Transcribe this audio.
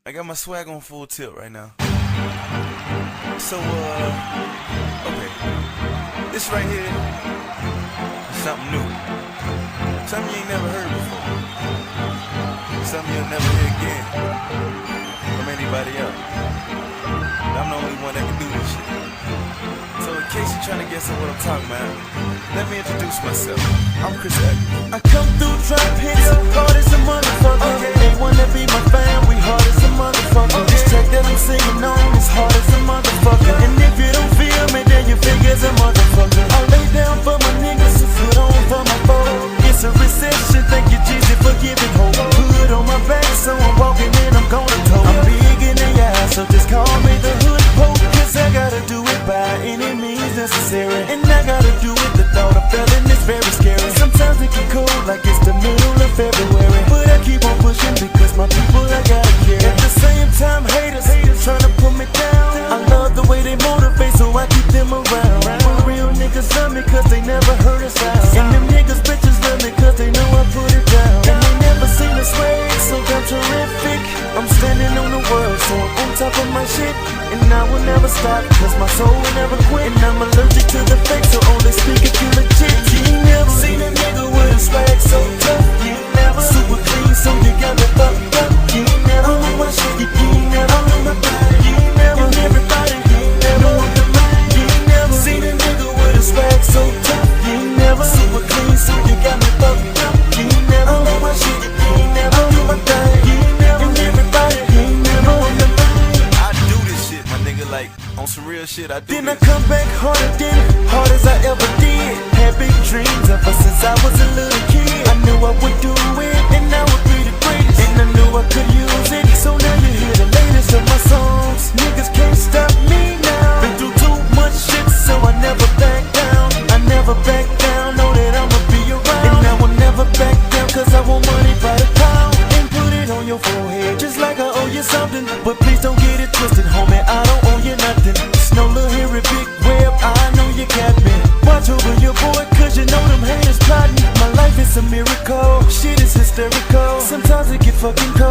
I got my swag on full tilt right now. So, okay. This right here is something new. Something you ain't never heard before. Something you'll never hear again from anybody else. I'm the only one that can do this shit. So in case you're trying to guess at what I'm talking about, let me introduce myself. I'm Chris Evans. I come through trap hits, hard as a motherfucker. They wanna be my fan, we hard as a motherfucker. This track that I'm singing on is hard as a motherfucker. And if you don't feel me, then you figure's a motherfucker. I lay down for my niggas, and put on for my foe. It's a recession, thank you Jesus for giving hope. Hood on my back, so I'm walking in, I'm gonna toe. I'm big in the eye, so just call me the hood pope. Cause I gotta do it by any means necessary. And I gotta do it, the thought of felon is very scary. Sometimes it get cold like it's the middle of February, but I keep on pushing because my people I gotta care. At the same time, haters tryna put me down. I love the way they motivate, so I keep them around. My real niggas love me cause they never heard us out. And them niggas bitches love me cause they know I put it down. And they never seen us swag, so damn terrific. I'm standing on the world, so I'm on top of my shit. And I will never stop, cause my soul will never quit. And I'm allergic to the fake, so only speak if you legit. You ain't never seen a nigga with a swag so tough. You ain't never super clean, so you got me fucked up. You ain't never on my shit, you ain't never on my body. You ain't never on everybody, you ain't never on the mind. You ain't never seen a nigga with a swag so tough. You ain't never super clean, so you got me fucked up. You ain't never on my shit, you ain't never on my thing. You ain't never on everybody, you ain't never on the mind. I do this shit, my nigga, like on some real shit. I do Then this. I come back harder than hard as I ever did. Had big dreams ever since I was a little kid. I knew I would do it, and I would be the greatest. And I knew I could use it, so now you hear the latest of my songs. Niggas can't stop me now. Been through too much shit, so I never back down. I never back down, know that I'ma be around. And I will never back down, cause I want money by the pound. And put it on your forehead, just like I owe you something. But please don't get it twisted, homie, I don't owe you nothing. It's no little hairy big web, I know you got me. Watch over your boy, cause you know them haters plotting. My life is a miracle, shit is hysterical. Sometimes it get fucking cold.